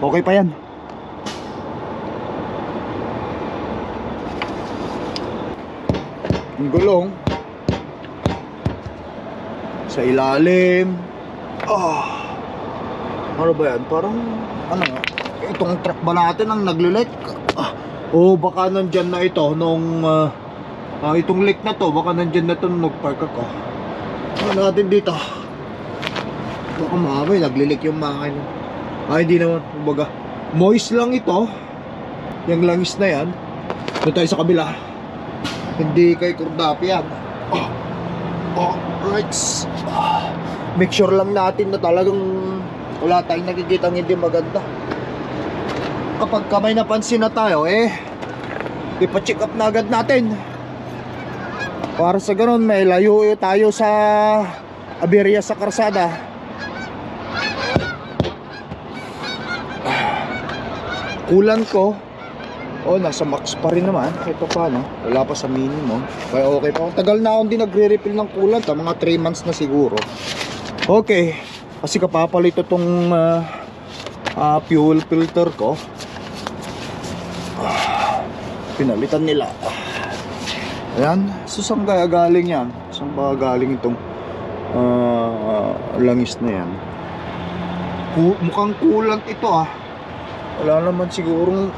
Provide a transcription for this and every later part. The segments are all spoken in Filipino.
Okay pa yan. Ang gulong sa ilalim. Ano ba yan? Parang ano nga, itong truck ba natin ang naglilek? Baka nandyan na ito nung itong leak na to, baka nandyan na to nung nagpark ako. Ano natin dito? Baka mamay naglilik yung makina. Hindi naman, kumbaga moist lang ito. Yung langis na yan. Doon tayo sa kabila. Hindi kay kurdapi yan. Right. Make sure lang natin na talagang wala tayong nakikita hindi maganda. Kapag may napansin na tayo, ipa-check up na agad natin. Para sa ganun, may layo tayo sa aberya sa karsada. Kulan ko, nasa max pa rin naman. Ito pa, no? Wala pa sa minimum. Kaya okay pa. Tagal na akong di nagre-refill ng kulan. Mga 3 months na siguro. Okay. Kasi kapapalit itong fuel filter ko. Pinalitan nila. Ayan. So saan kaya galing yan? Saan ba galing itong langis na yan? Mukhang kulant ito Wala naman sigurong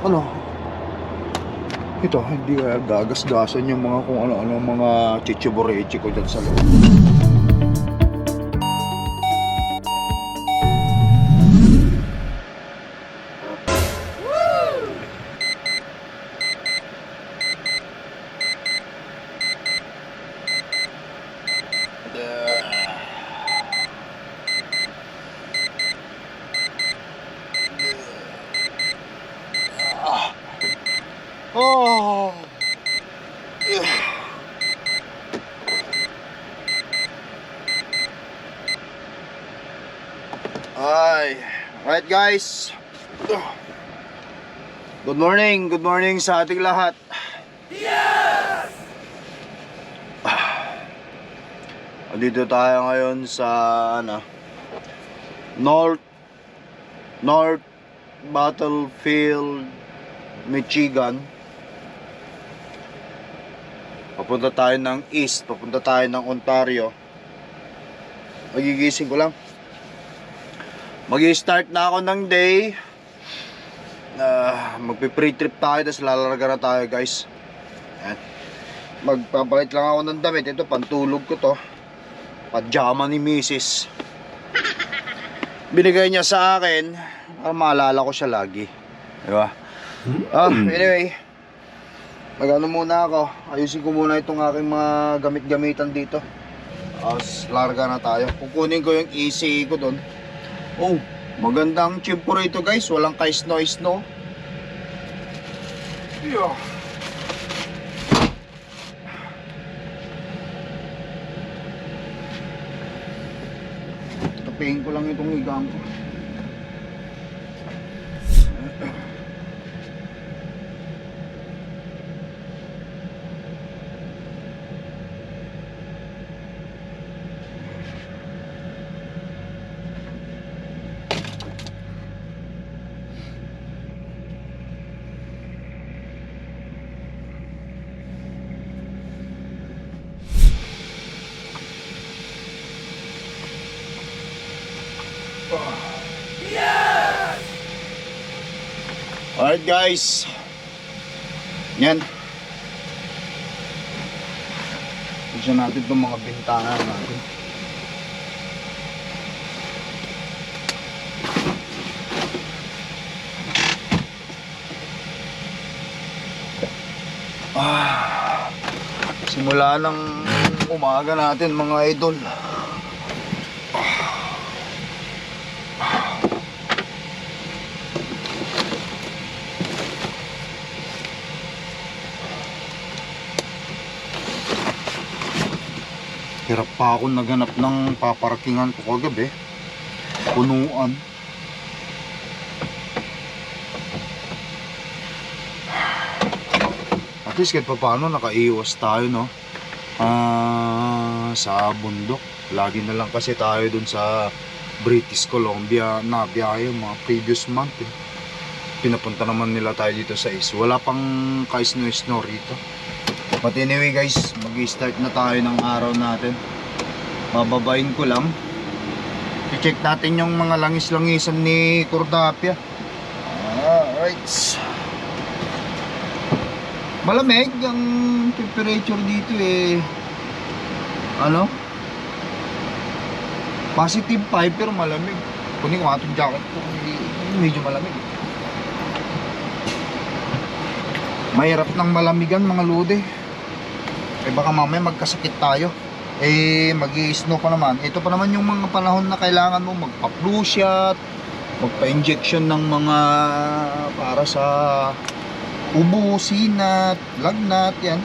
ito, hindi kaya gagasgasan yung mga kung ano-ano mga chichiborechi ko dyan sa loob. Alright guys, good morning sa ating lahat. Yes! Dito tayo ngayon sa North Battlefield, Michigan. Papunta tayo ng East, papunta tayo ng Ontario. Magigising ko lang. Mag-i-start na ako ng day. Magpi-pre-trip tayo, tapos lalarga na tayo guys. Ayan. Magpapalit lang ako ng damit. Ito, pantulog ko to. Pajama ni Mrs. Binigay niya sa akin para maalala ko siya lagi. Diba? Anyway, mag-ano muna ako. Ayusin ko muna itong aking mga gamit-gamitan dito. Tapos larga na tayo. Kukunin ko yung ECE ko doon. Magandang chimpo rito guys. Walang noise no. Tapihin ko lang itong higaan ko. Yes! Alright guys, yan. Tignan natin itong mga bintana natin. Simula ng umaga natin mga idol. Hirap pa ako naghanap ng paparkingan ko kagabi. Punuan. At least kahit pa paano nakaiwas tayo no. Sa bundok. Lagi na lang kasi tayo dun sa British Columbia na biyahe mga previous month pinapunta naman nila tayo dito sa is. Wala pang ka-snow rito. But anyway guys, mag-start na tayo ng araw natin. Bababain ko lang. I-check natin yung mga langis-langisan ni Cordapia. Alright. Malamig ang temperature dito eh. Ano? Positive 5 pero malamig. Kunin ko atong jacket ko. Medyo malamig. Mahirap ng malamigan mga lode. Eh baka mamaya magkasakit tayo. Eh mag-i-snow pa naman. Ito pa naman yung mga panahon na kailangan mo magpa-flu shot, magpa-injection ng mga para sa ubo, sinat, lagnat, yan.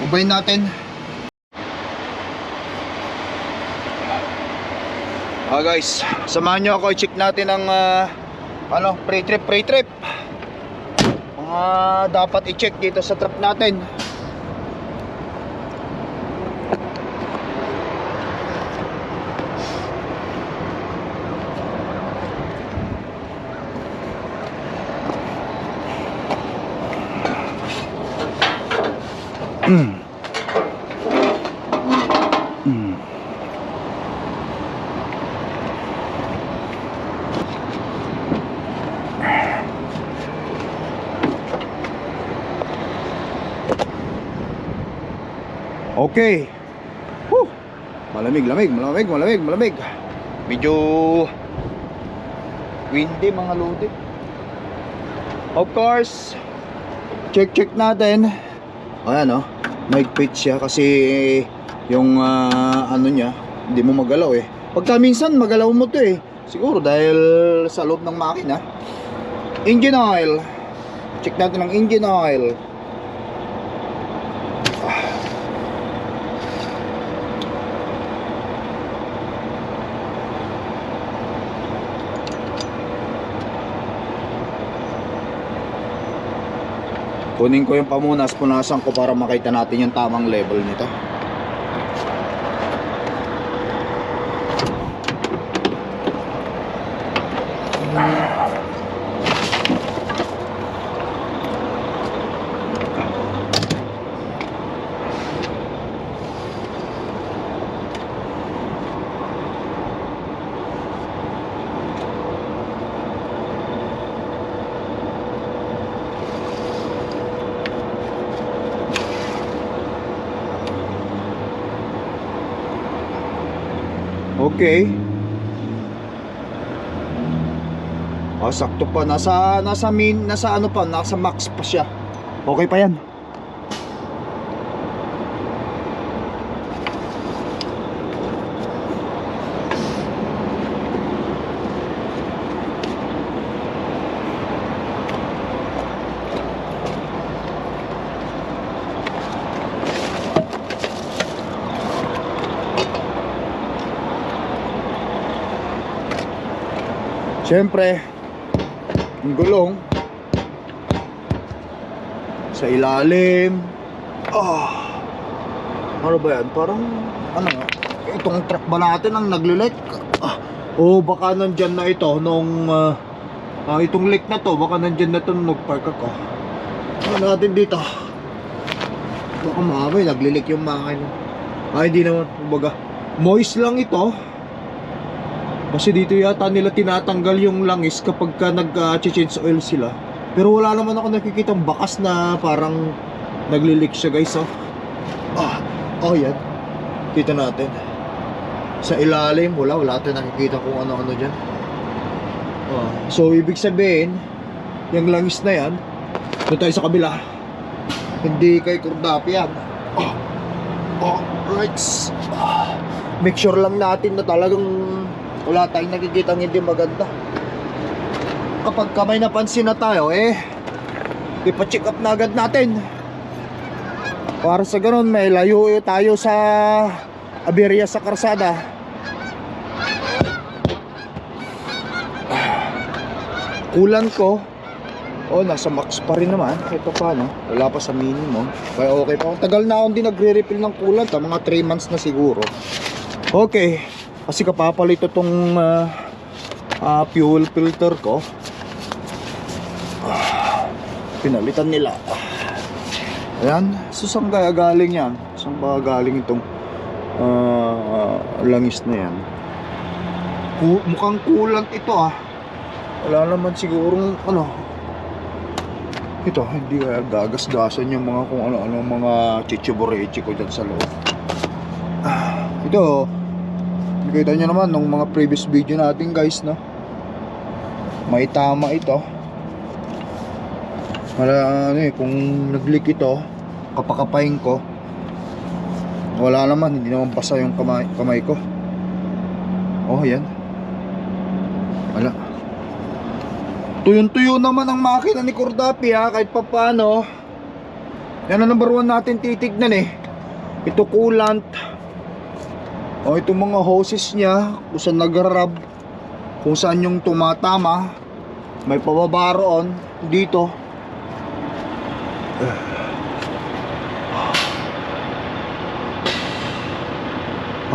Ubayin natin. Guys, samahan nyo ako, i-check natin ang pre-trip mga dapat i-check dito sa trip natin. Okay. Malamig. Medyo windy mga lodi. Of course, check natin. Ayan oh, mahigpit siya kasi yung ano niya, hindi mo magalaw eh. Pagka minsan magalaw mo to eh. Siguro dahil sa loob ng makina. Engine oil. Check natin ang engine oil. Kunin ko yung punasan ko para makita natin yung tamang level nito. Okay. Sakto pa, nasa ano pa, nasa max pa siya. Okay pa yan. Siyempre, ang gulong sa ilalim. Ano ba yan? Parang ano nga, itong truck ba natin ang naglilek? Baka nandyan na ito nung itong leak na to, baka nandyan na to nung nagpark ako. Ano natin dito? Baka mamay naglilek yung makina. Hindi naman, kumbaga moist lang ito. Kasi dito yata nila tinatanggal yung langis kapag ka nag-change oil sila. Pero wala naman ako nakikitang bakas na parang nagli-leak siya guys. Yan. Kita natin. Sa ilalim, wala tayong nakikita kung ano-ano dyan. So ibig sabihin, yung langis na yan, doon tayo sa kabila. Hindi kay Cordapia yan. Right. Make sure lang natin na talagang wala tayong nakikita hindi maganda. Kapag may napansin na tayo, ipa-check up na agad natin. Para sa ganun, may layo tayo sa aberya sa karsada. Kulan ko, nasa max pa rin naman. Ito pa, no? Wala pa sa minimum. Kaya okay pa. Tagal na akong di nagre-refill ng kulan. Mga 3 months na siguro. Okay. Kasi kapapalit itong fuel filter ko. Pinalitan nila. Ayan. So saan kaya galing yan? Saan ba galing itong langis na yan? Mukhang coolant ito Wala naman sigurong ano. Ito, hindi kaya gagas-gasan yung mga kung ano-ano mga chichiborechi ko dyan sa loob. Ito, nakita nyo naman nung mga previous video natin guys, no? May tama ito. Ano kung nag-leak ito, kapakapain ko, wala naman, hindi naman basa yung kamay ko. Oh, yan. Wala. Tuyong-tuyo naman ang makina ni Cordapi kahit pa paano. Yan ang number 1 natin titignan Ito coolant. O itong mga hoses niya, kung saan nag-rub, kung saan yung tumatama. May pababa roon dito.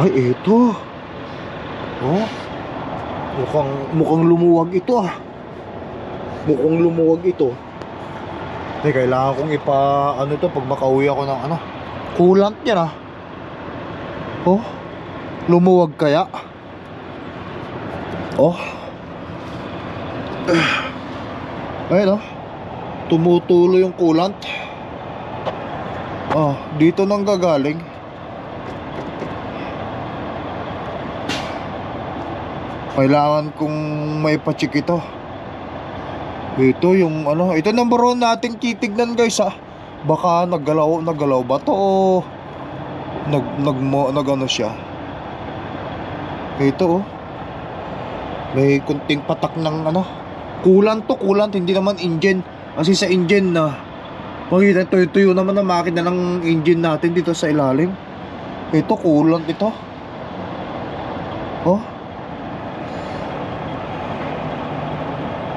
Ay, ito. Oh. Mukhang lumuwag ito Mukhang lumuwag ito. Kailangan kong ano to pag makauwi ako ng coolant niya Oh. Lumuwag kaya? Oh. Ayun tumutulo yung coolant. Dito nang gagaling. Kailangan kong may pa-check ito. Ito yung ito number 1 nating titignan guys Baka naggalaw ba to o nag siya. Ito may kunting patak ng coolant hindi naman engine. Kasi sa engine makikita tuyo naman ang makina ng engine natin dito sa ilalim. Ito coolant ito. Oh.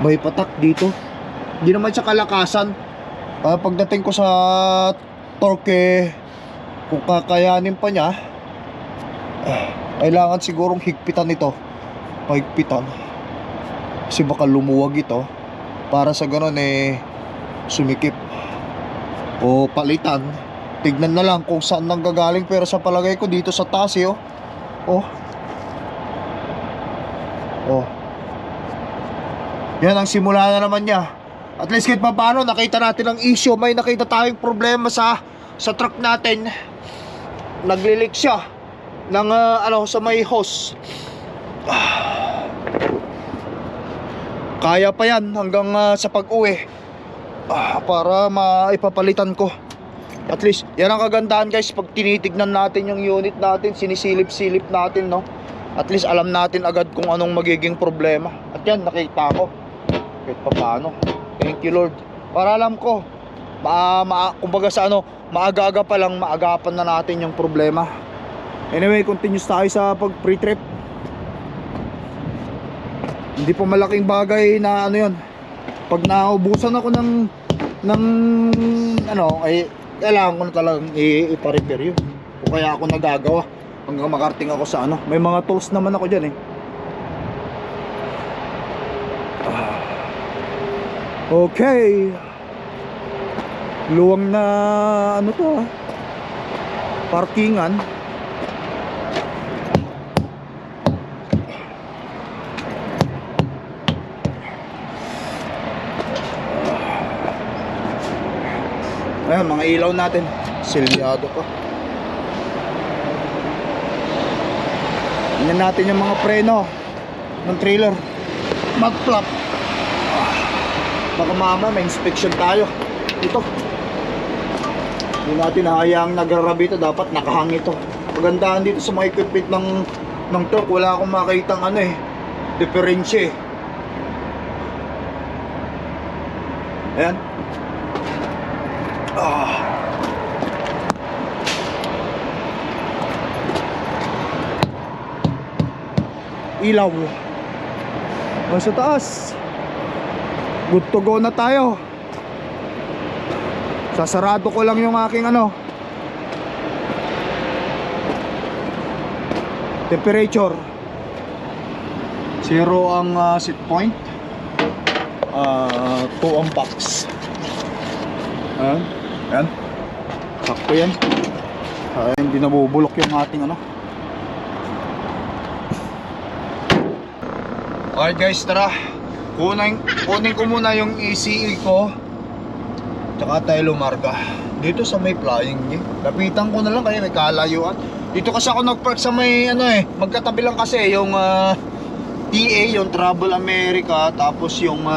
May patak dito. Hindi naman siya kalakasan. Pagdating ko sa torque, kung kakayanin pa niya, kailangan sigurong higpitan ito. Pahigpitan. Kasi baka lumuwag ito. Para sa ganun sumikip. O palitan. Tignan na lang kung saan nanggagaling. Pero sa palagay ko dito sa taas Oh. Yan ang simula na naman niya. At least kahit pa paano nakita natin ang issue. May nakita tayong problema sa truck natin. Naglilik siya ng sa may hose. Kaya pa yan hanggang sa pag-uwi para maipapalitan ko. At least yan ang kagandahan guys. Pag tinitignan natin yung unit natin, sinisilip-silip natin at least alam natin agad kung anong magiging problema. At yan nakita ko kahit pa paano. Thank you Lord. Para alam ko kumbaga sa maaga-aga pa lang maagapan na natin yung problema. Anyway, continuous tayo sa pag pre-trip. Hindi pa malaking bagay na yun. Pag naubusan ako ng kailangan ko na talagang ipa-repair yun. O kaya ako nagagawa hanggang makarating ako sa may mga tools naman ako dyan Okay. Luwang na to parkingan. Ayan, mga ilaw natin silyado pa. Tingnan natin yung mga preno ng trailer. Mag-flap. Baka may inspection tayo. Ito hindi natin hayaang nagrarabi ito. Dapat nakahang ito. Magandaan dito sa mga equipment ng truck. Wala akong makitang diferensya Ayan. Ilaw sa taas. Good to go na tayo. Sasarado ko lang yung aking temperature. 0 ang seat point, 2 ang box. Ayan, sakto yan. Hindi nabubulok yung ating ano. Okay guys, tara. Kunin ko muna yung ECE ko, tsaka tayo lumarga dito sa may flying J. Lapitan ko na lang kaya may kalayuan. Dito kasi ako nagpark sa may ano magkatabi lang kasi yung TA, yung Travel America, tapos yung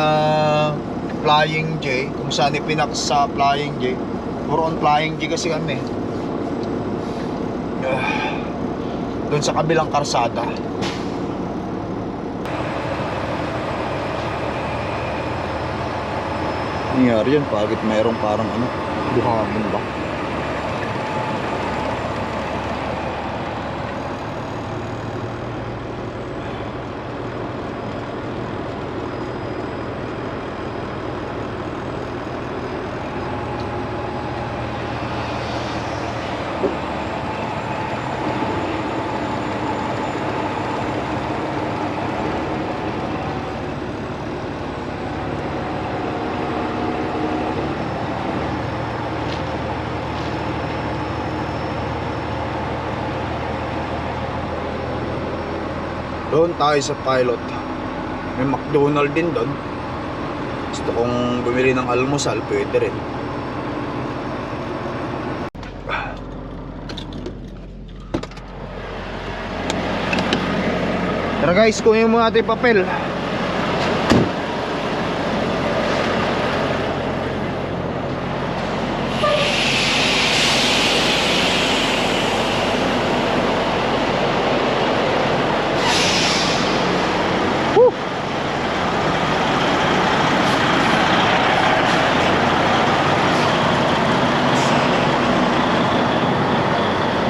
Flying J, kung saan ipinak sa Flying J. Puro on Flying J kasi kami. Doon sa kabilang karsada. Nangyari yan, bakit mayroong parang ano, buhangin ba? Doon tayo sa pilot. May McDonald's din doon. Gusto kong bumili ng almusal, pwede rin. Tara guys, kunin mo natin yung papel.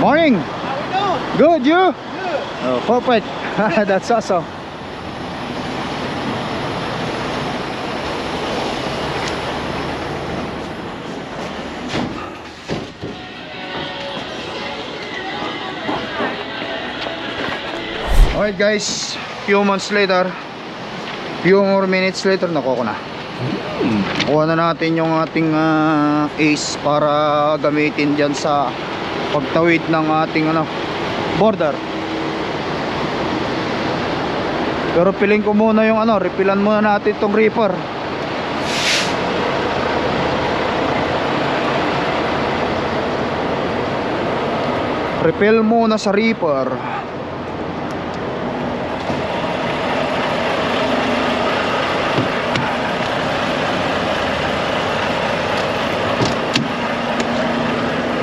Morning. How we doing? Good, you? Good. Oh, perfect. That's awesome. Alright guys, few months later, few more minutes later, nakuha ko na. Kuha na natin yung ating ace para gamitin dyan sa pagtawid ng ating border. Pero piling ko muna yung repilan muna natin itong reefer. Refill muna sa reefer.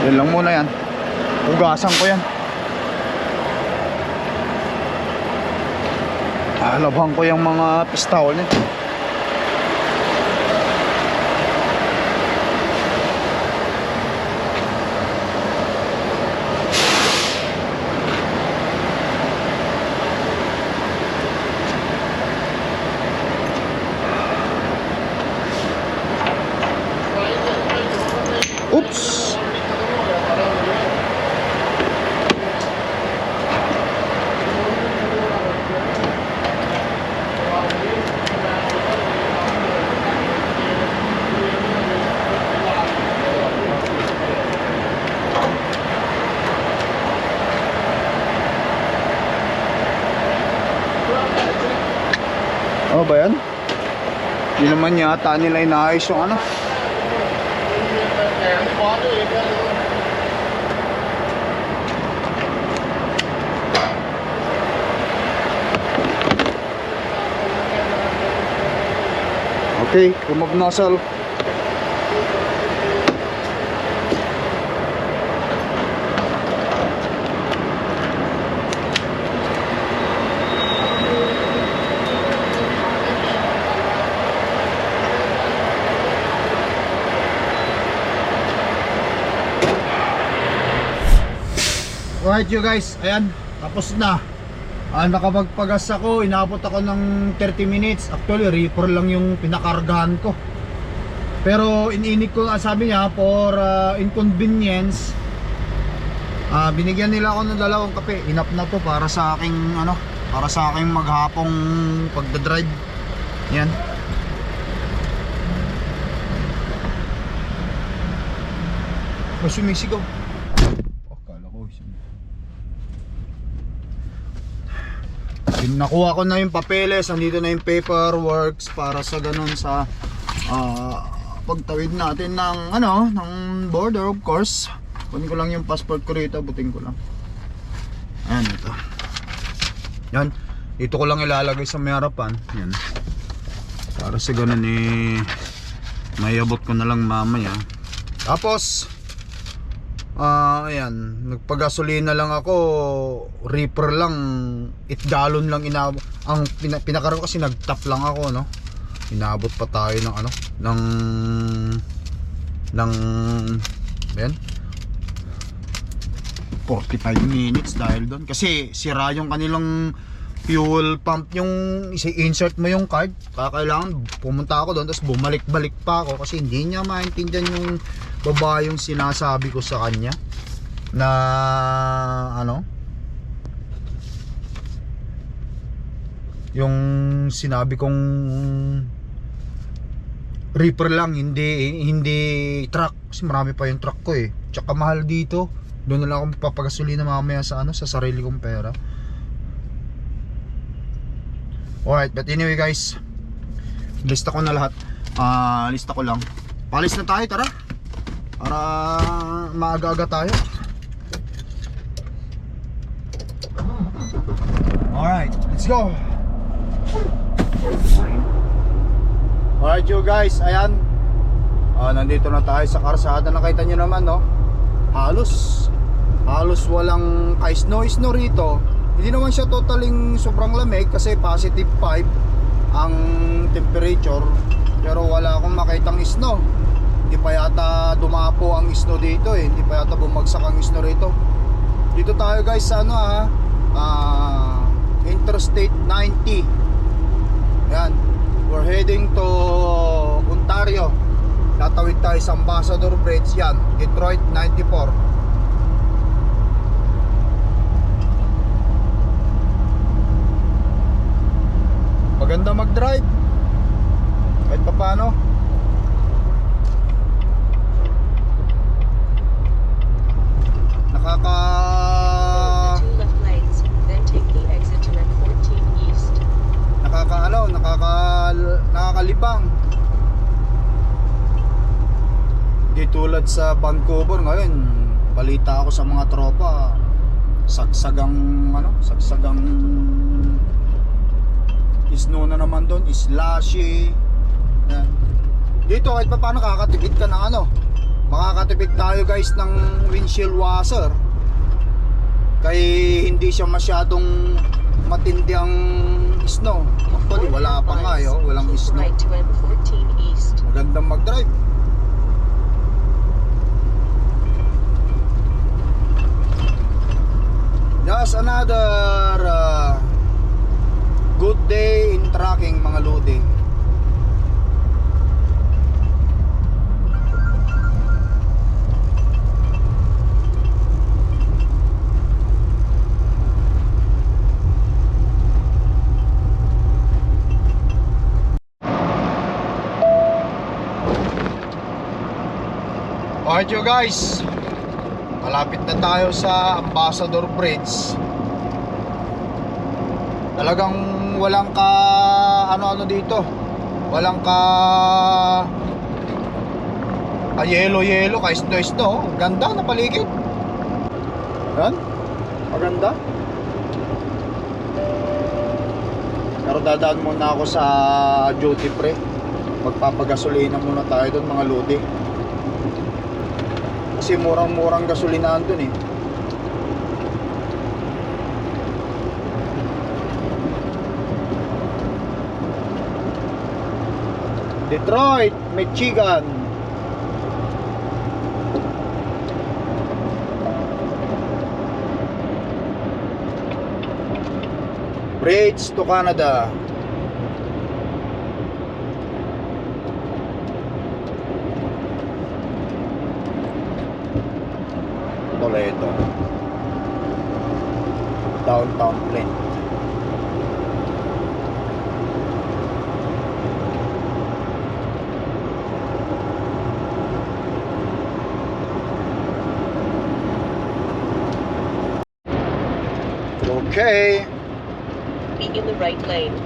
Yan lang muna yan. Hugasan ko yan. Labhan ko yung mga pistol niya. Oops. Ano ba yan? Hindi naman yata nila inaayos yung Okay, remove nozzle. Alright you guys, ayan, tapos na. Nakapagpagas ako, inabot ako ng 30 minutes. Actually, reefer lang yung pinakargahan ko. Pero iniinit ko, sabi niya, for inconvenience, binigyan nila ako ng 2 kape. Enough na to para sa aking para sa aking maghapong pagdadrive. Yan. Sumisigaw. Akala ko nakuha ko na yung papeles, andito na yung paperworks para sa ganun sa pagtawid natin ng ng border, of course. Kunin ko lang yung passport ko rito, buting ko lang. Ayan, ito. Yan, dito ko lang ilalagay sa may harapan. Yan. Para sa ganun may abot ko na lang mamaya. Tapos ayan, nagpagasolina lang ako, reaper lang, 8 gallon lang ang pinakaroon kasi nagtap lang ako, no. Inabot pa tayo ng ayan, 45 minutes dahil doon kasi sira yung kanilang fuel pump. Yung insert mo yung card, kailangan pumunta ako doon tapos bumalik-balik pa ako kasi hindi niya maintindihan yung babae yung sinasabi ko sa kanya na yung sinabi kong reaper lang, hindi truck kasi marami pa yung truck ko tsaka mahal dito. Doon na lang ako magpapagasolina mamaya sa sa sarili kong pera. Alright, but anyway guys, lista ko na lahat. Lista ko lang. Palis na tayo, tara. Para maaga-aga tayo. Alright, let's go. Alright you guys, ayan. Nandito na tayo sa karsada. Nakita nyo naman, no? Halos walang snow rito. Hindi naman siya totaling sobrang lamig kasi positive 5 ang temperature, pero wala akong makitang snow. Hindi pa yata dumapo ang snow dito hindi pa yata bumagsak ang snow rito. Dito tayo guys sa Interstate 90. Yan, we're heading to Ontario. Tatawid tayo sa Ambassador Bridge. Yan, Detroit 94. Maganda mag-drive kahit pa paano. Nakakalibang. Di tulad sa Vancouver ngayon, balita ako sa mga tropa, sagsagang snow na naman doon, slushy. Yan. Dito kahit pa paano kakatipid ka ng makakatipid tayo guys ng windshield washer. Kaya hindi siya masyadong matindi ang snow. Actually wala pa nga walang snow. Magandang mag-drive. Just another good day in trucking mga lodi. Alright you guys, malapit na tayo sa Ambassador Bridge. Talagang walang dito, walang yelo ka snow. Ganda na paligid. Yan, maganda. Pero dadaan muna ako sa duty free. Magpapagasolina muna tayo doon mga lodi. Kasi murang-murang gasolinahan doon Detroit, Michigan. Bridge to Canada. Toledo, downtown Flint. Okay. Be in the right lane.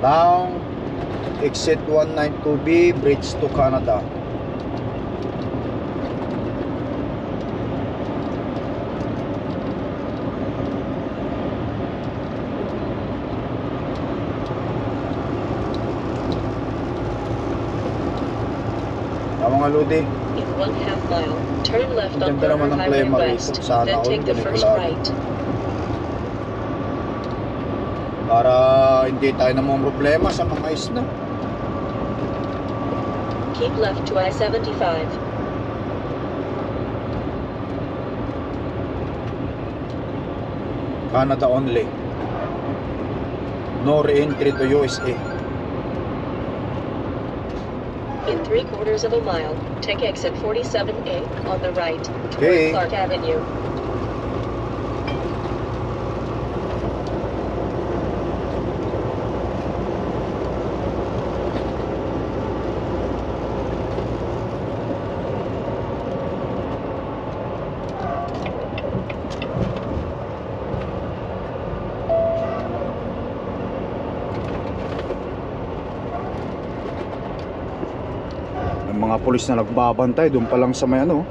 Now, exit 192B, bridge to Canada. Tama nga, Lodi. In 1/2 mile, turn left Ang on ganda naman Burger ng Highway klima rito. West, Sana then all take the ganito first lagi. right. Para hindi tayo namang problema sa mga isla. Keep left to I-75. Canada only. No re-entry to USA. In 3/4 of a mile, take exit 47A on the right toward Okay. Clark Avenue. May mga pulis na nagbabantay doon pa lang sa may ano.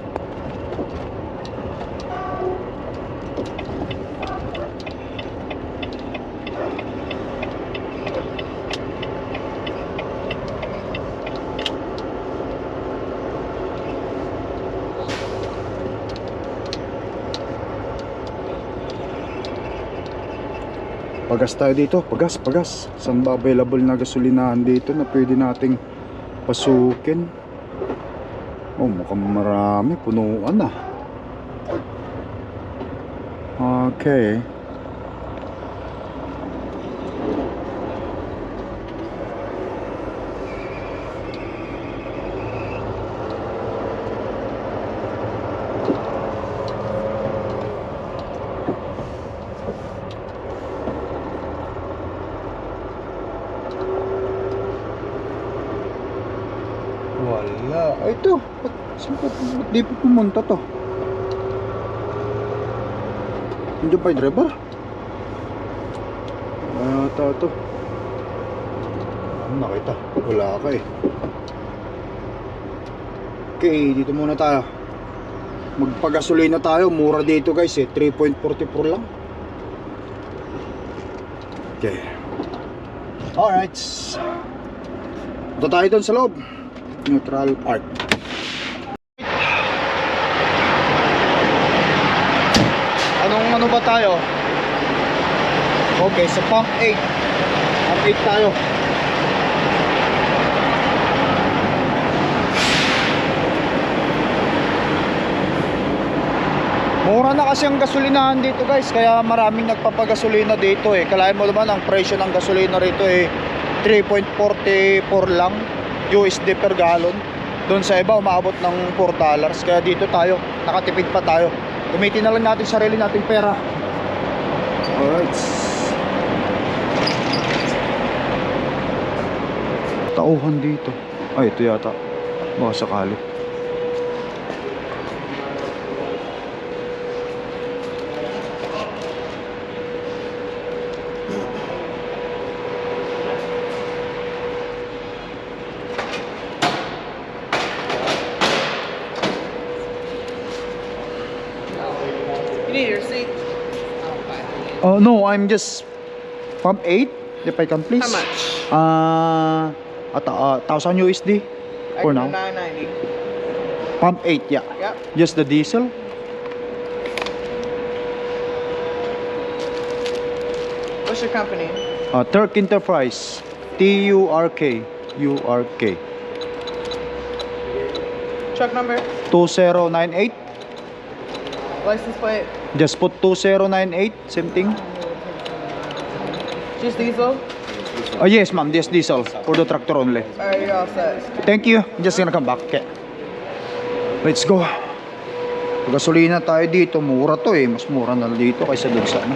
Pagas tayo dito, pagas. Saan ba available na gasolinahan dito na pwede nating pasukin? Oh, mukhang marami, punuan na. Okay. Wala. Ay, ito. Saan pa? Ba't di pa pumunta to? Hindi pa yung driver? Ata ito. Nakita. Wala ka eh. Okay, dito muna tayo. Magpagasolina tayo. Mura dito guys eh. 3.44 lang. Okay. Alright. Punta tayo doon sa loob. Neutral Park. Ano ba tayo? Okay, sa pump 8. Pump 8 tayo. Mura na kasi ang gasolinahan dito guys, kaya maraming nagpapagasolina dito eh. Kalahin mo naman ang presyo ng gasolina rito eh 3.44 lang USD per gallon. Doon sa iba umaabot ng $4. Kaya dito tayo, nakatipid pa tayo. Gamitin na lang natin sarili nating pera. Alright. Tauhan dito. Ay, ito yata. Baka sakali. You need your seat. Oh no, I'm just pump 8. If I can please. How much? 1,000 USD for now. $9.90. Pump 8, yeah. Yep. Just the diesel. What's your company? Turk Enterprise. TURK. URK. Truck number? 2098. License plate? Just put 2098. Same thing. Just diesel? Oh yes, ma'am. Just diesel for the tractor only. Alright, you're all set. Thank you. Just gonna come back. Okay. Let's go. Gasolina tayo dito. Mura to eh. Mas mura na dito kaysa dun sa ano.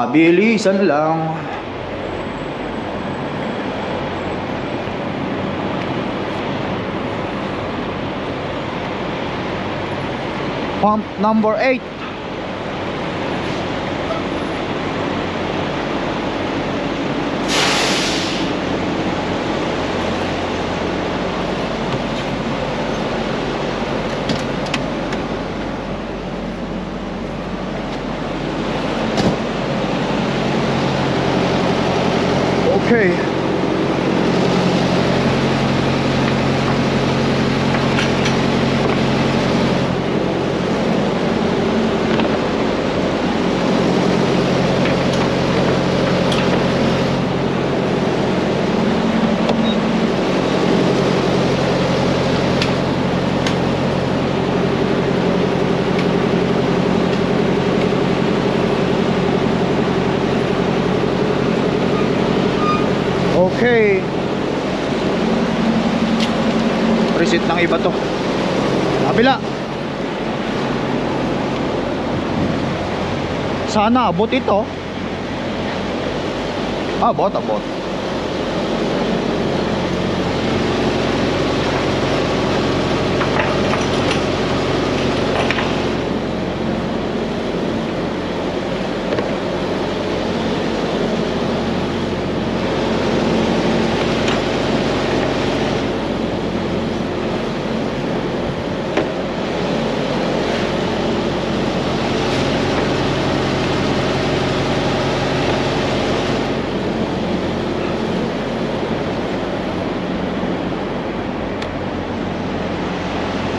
Bilisan lang. Pump number 8. Okay. Okay. Preset ng iba to. Kabila. Sana abot ito. Abot.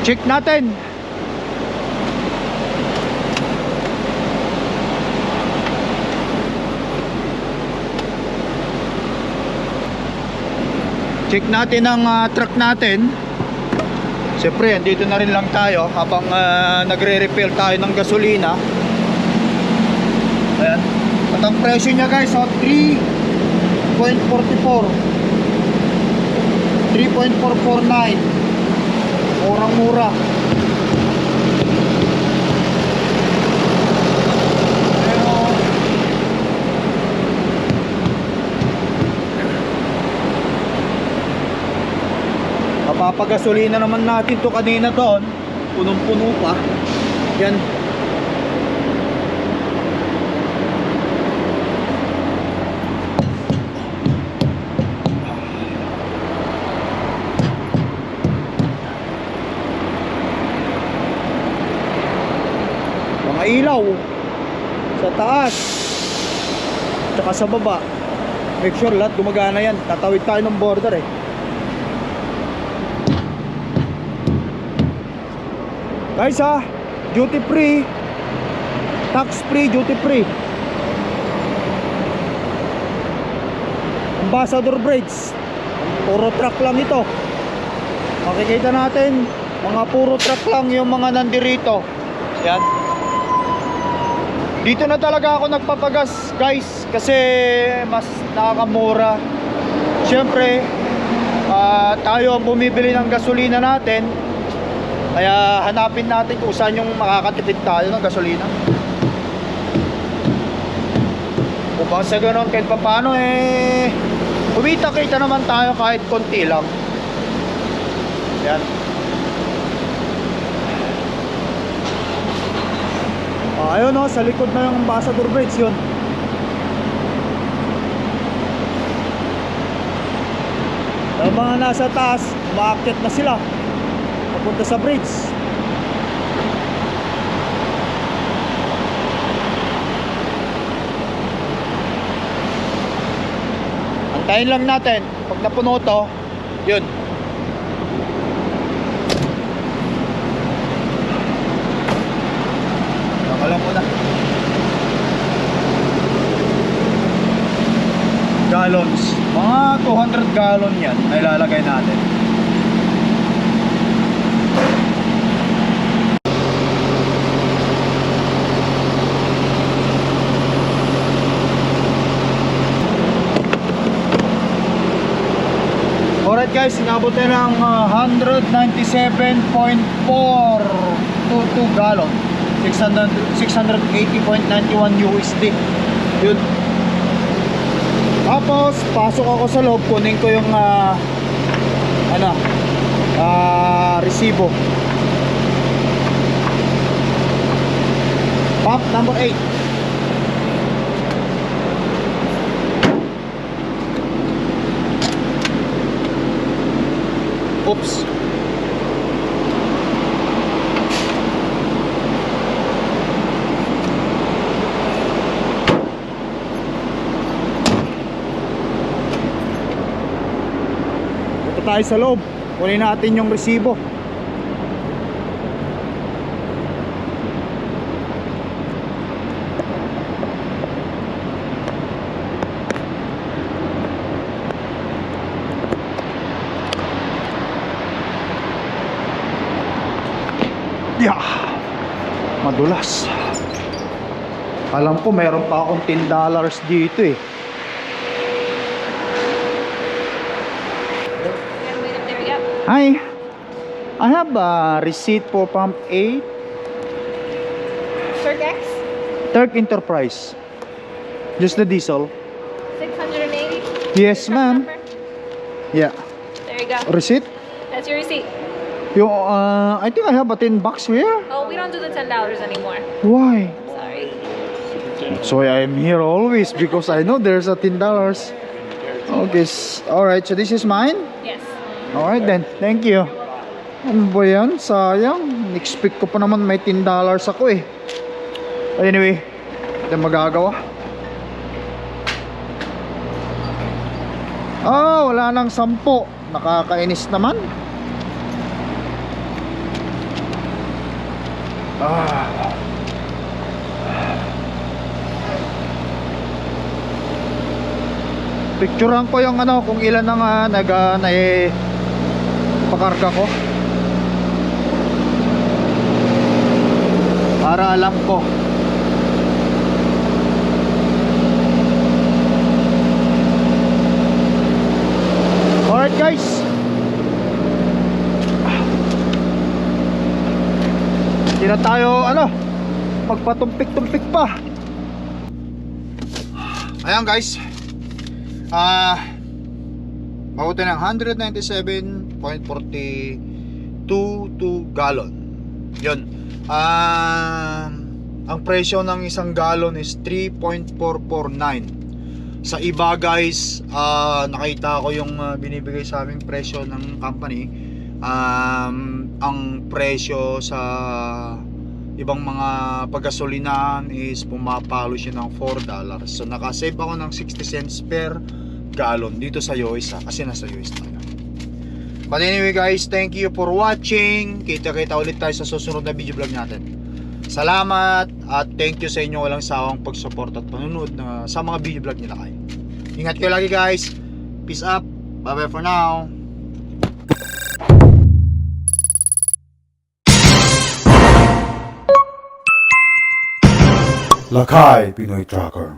Check natin. Check natin ang truck natin. Siyempre, dito na rin lang tayo habang nagre-refill tayo ng gasolina. Ayan. At ang presyo niya guys, 3.44. 3.449. Murang-mura. Pero mapapagasolina naman natin to kanina doon. Punong-puno pa. Yan. Ilaw sa taas tsaka sa baba, make sure lahat gumagana yan. Tatawid tayo ng border guys duty free, tax free, duty free. Ambassador Bridge, puro truck lang ito. Makikita natin mga puro truck lang yung mga nandirito. Yan. Dito na talaga ako nagpapagas guys kasi mas nakakamura. Siyempre tayo ang bumibili ng gasolina natin, kaya hanapin natin kung saan yung makakatipid tayo ng gasolina. Upang sa ganon kahit paano kumita-kita naman tayo kahit konti lang. Yan. Ayun sa likod na yung Ambassador Bridge yun. Yung mga nasa taas, umaakyat na sila papunta sa bridge. Antayin lang natin. Pag napuno to, yun. Alam mo na. Gallons. Mga 200 gallon yan na ilalagay natin. Alright guys, inabot na ng 197.422 gallon. 680.91 USD. Yun. Tapos pasok ako sa loob, kunin ko yung resibo. Pump number 8. Oops. tayo sa loob. Kunin natin yung resibo. Yeah. Madulas. Alam ko meron pa akong $10 dito eh. Hi. I have a receipt for pump 8 Circ X, Turk Enterprise. Just the diesel. 680. Yes, ma'am. Yeah. There you go. Receipt? That's your receipt. Yung, I think I have a $10 here. Oh, we don't do the $10 anymore. Why? Sorry. So I'm here always because I know there's a $10. Okay, alright, so this is mine? Yes. Alright then, thank you. Ano ba yan? Sayang. Expect ko pa naman may $10 ako eh. Anyway, hindi magagawa. Ah, wala nang 10. Nakakainis naman. Picturean ko yung ano kung ilan na nga pakarga ko para alam ko. Alright guys, hindi na tayo magpatumpik-tumpik pa. Ayan guys, mabuti ng 197.42 gallon. Yun. Ang presyo ng isang gallon is 3.449. Sa iba guys, nakita ko yung binibigay sa aming presyo ng company. Ang presyo sa ibang mga paggasolinahan is pumapalo siya ng $4. So nakasave ako ng 60 cents per gallon dito sa US kasi nasa US tayo. But anyway guys, thank you for watching. Kita-kita ulit tayo sa susunod na video vlog natin. Salamat at thank you sa inyo walang sawang pag-support at panunod sa mga video vlog nila kayo. Ingat kayo lagi guys. Peace up. Bye bye for now. Lakay Pinoy Tracker.